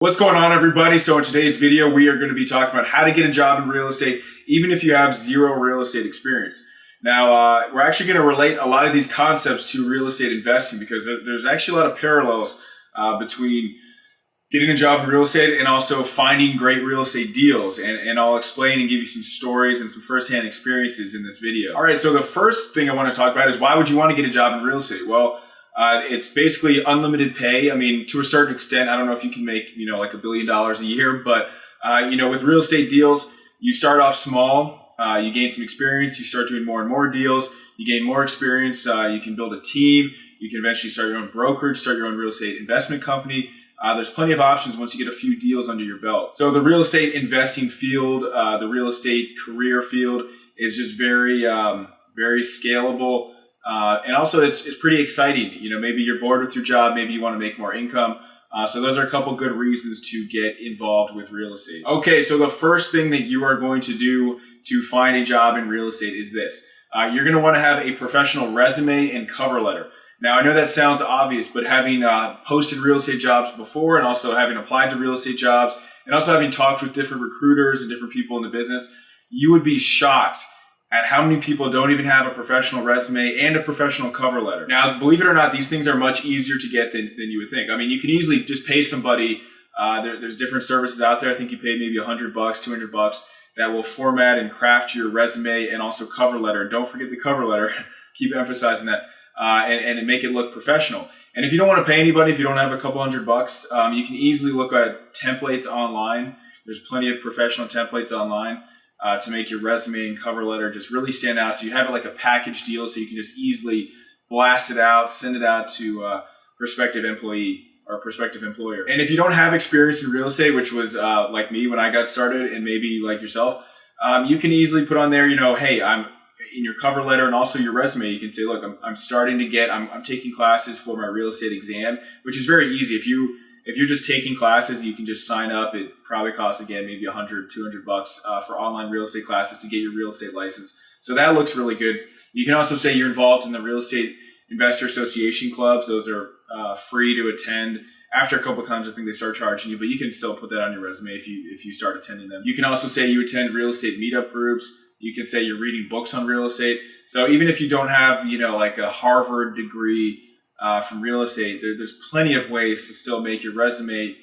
What's going on, everybody? So in today's video, we are going to be talking about how to get a job in real estate, even if you have zero real estate experience. Now, we're actually going to relate a lot of these concepts to real estate investing because there's actually a lot of parallels between getting a job in real estate and also finding great real estate deals. And I'll explain and give you some stories and some firsthand experiences in this video. All right, so the first thing I want to talk about is why would you want to get a job in real estate? Well, it's basically unlimited pay. I mean, to a certain extent, I don't know if you can make, like $1 billion a year, but, with real estate deals, you start off small, you gain some experience, you start doing more and more deals, you gain more experience, you can build a team, you can eventually start your own brokerage, start your own real estate investment company. There's plenty of options once you get a few deals under your belt. So the real estate investing field, the real estate career field is just very, very scalable. And also it's pretty exciting. Maybe you're bored with your job, maybe you want to make more income. So those are a couple good reasons to get involved with real estate. Okay, so the first thing that you are going to do to find a job in real estate is this. You're going to want to have a professional resume and cover letter. Now, I know that sounds obvious, but having posted real estate jobs before and also having applied to real estate jobs and also having talked with different recruiters and different people in the business, you would be shocked at how many people don't even have a professional resume and a professional cover letter. Now, believe it or not, these things are much easier to get than you would think. I mean, you can easily just pay somebody. There's different services out there. I think you pay maybe $100, $200 that will format and craft your resume and also cover letter. Don't forget the cover letter. Keep emphasizing that. And make it look professional. And if you don't want to pay anybody, if you don't have a couple $100, you can easily look at templates online. There's plenty of professional templates online to make your resume and cover letter just really stand out. So you have it like a package deal, so you can just easily blast it out, send it out to a prospective employee or prospective employer. And if you don't have experience in real estate, which was like me when I got started, and maybe like yourself, you can easily put on there, hey, I'm in your cover letter and also your resume, you can say, look, I'm starting to get, I'm taking classes for my real estate exam, which is very easy. If you're just taking classes, you can just sign up. It probably costs, again, maybe $100, $200 for online real estate classes to get your real estate license. So that looks really good. You can also say you're involved in the Real Estate Investor Association clubs. Those are free to attend. After a couple of times, I think they start charging you, but you can still put that on your resume if you start attending them. You can also say you attend real estate meetup groups. You can say you're reading books on real estate. So even if you don't have, like a Harvard degree from real estate, there's plenty of ways to still make your resume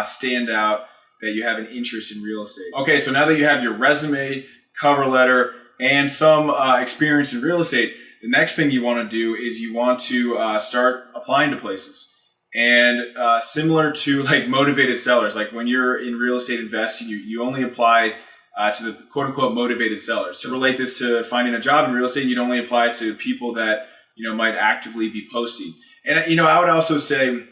stand out that you have an interest in real estate. Okay, so now that you have your resume, cover letter, and some experience in real estate, the next thing you want to do is you want to start applying to places. And similar to like motivated sellers, like when you're in real estate investing, you only apply to the quote unquote motivated sellers. To relate this to finding a job in real estate, you'd only apply to people that, might actively be posting. And, I would also say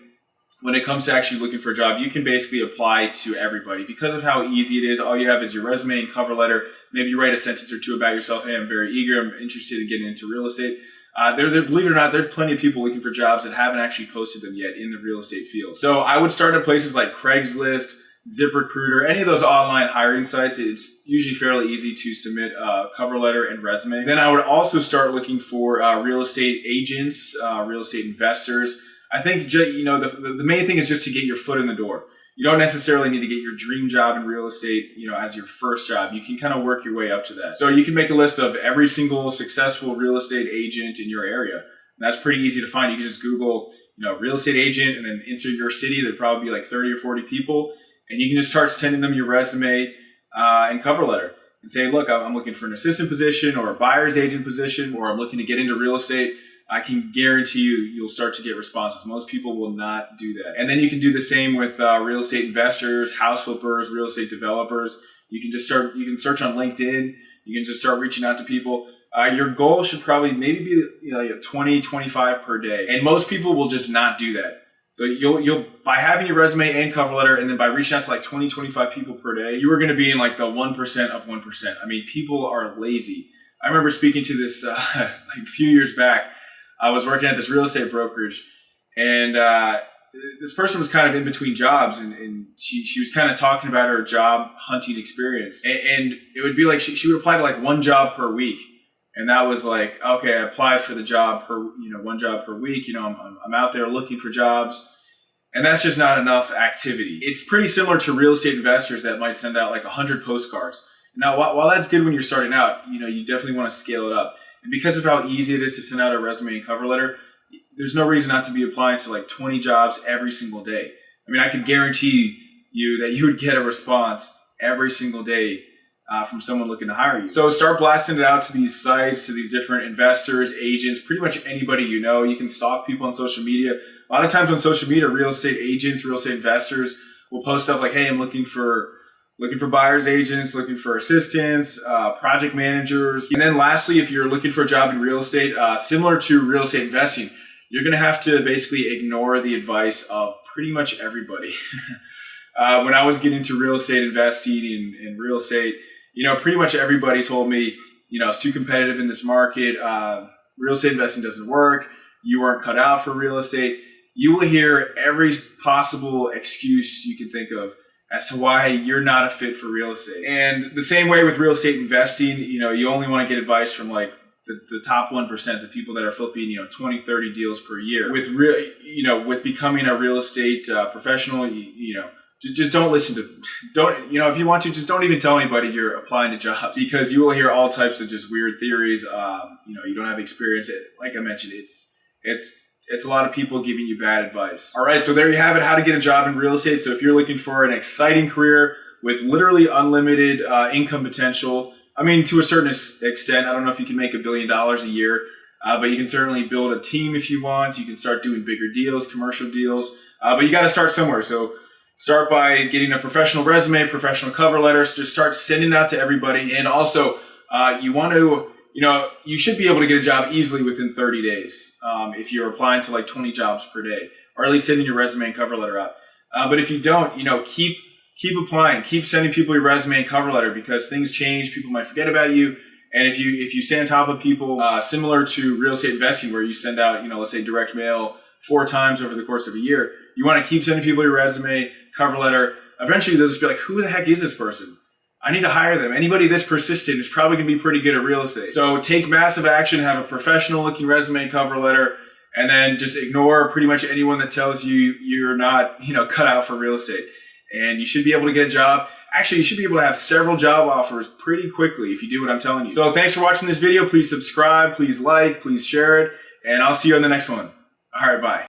when it comes to actually looking for a job, you can basically apply to everybody because of how easy it is. All you have is your resume and cover letter. Maybe you write a sentence or two about yourself. Hey, I'm very eager. I'm interested in getting into real estate. Believe it or not, there's plenty of people looking for jobs that haven't actually posted them yet in the real estate field. So I would start at places like Craigslist, ZipRecruiter, any of those online hiring sites. It's usually fairly easy to submit a cover letter and resume. Then I would also start looking for real estate agents, real estate investors. I think the main thing is just to get your foot in the door. You don't necessarily need to get your dream job in real estate, as your first job. You can kind of work your way up to that. So you can make a list of every single successful real estate agent in your area. And that's pretty easy to find. You can just Google, real estate agent and then insert your city. There'd probably be like 30 or 40 people. And you can just start sending them your resume and cover letter and say, look, I'm looking for an assistant position or a buyer's agent position, or I'm looking to get into real estate. I can guarantee you'll start to get responses. Most people will not do that. And then you can do the same with real estate investors, house flippers, real estate developers. You can search on LinkedIn. You can just start reaching out to people. Your goal should probably maybe be like 20, 25 per day. And most people will just not do that. So you'll by having your resume and cover letter, and then by reaching out to like 20, 25 people per day, you are going to be in like the 1% of 1%. I mean, people are lazy. I remember speaking to this like a few years back. I was working at this real estate brokerage, and this person was kind of in between jobs, and she was kind of talking about her job hunting experience. And it would be like she would apply to like one job per week. And that was like, okay, I applied for the job one job per week. I'm out there looking for jobs. And that's just not enough activity. It's pretty similar to real estate investors that might send out like 100 postcards. Now, while that's good when you're starting out, you definitely want to scale it up. And because of how easy it is to send out a resume and cover letter, there's no reason not to be applying to like 20 jobs every single day. I mean, I can guarantee you that you would get a response every single day from someone looking to hire you. So start blasting it out to these sites, to these different investors, agents, pretty much anybody you know. You can stalk people on social media. A lot of times on social media, real estate agents, real estate investors will post stuff like, hey, I'm looking for buyers agents, looking for assistants, project managers. And then lastly, if you're looking for a job in real estate, similar to real estate investing, you're going to have to basically ignore the advice of pretty much everybody. When I was getting into real estate investing and real estate, pretty much everybody told me, it's too competitive in this market. Real estate investing doesn't work. You weren't cut out for real estate. You will hear every possible excuse you can think of as to why you're not a fit for real estate. And the same way with real estate investing, you only want to get advice from like the top 1%, the people that are flipping, 20, 30 deals per year. With becoming a real estate professional, just don't listen to, if you want to, just don't even tell anybody you're applying to jobs, because you will hear all types of just weird theories. You don't have experience. Like I mentioned, it's a lot of people giving you bad advice. All right, so there you have it, how to get a job in real estate. So if you're looking for an exciting career with literally unlimited income potential, I mean, to a certain extent, I don't know if you can make $1 billion a year, but you can certainly build a team if you want. You can start doing bigger deals, commercial deals, but you got to start somewhere. So start by getting a professional resume, professional cover letters. Just start sending out to everybody. And also, you should be able to get a job easily within 30 days if you're applying to like 20 jobs per day, or at least sending your resume and cover letter out. But if you don't, keep applying, keep sending people your resume and cover letter, because things change. People might forget about you. And if you stay on top of people, similar to real estate investing, where you send out, let's say direct mail 4 times over the course of a year, you want to keep sending people your resume, cover letter. Eventually, they'll just be like, who the heck is this person? I need to hire them. Anybody this persistent is probably going to be pretty good at real estate. So take massive action, have a professional looking resume, cover letter, and then just ignore pretty much anyone that tells you you're not, cut out for real estate. And you should be able to get a job. Actually, you should be able to have several job offers pretty quickly if you do what I'm telling you. So thanks for watching this video. Please subscribe, please like, please share it, and I'll see you on the next one. All right, bye.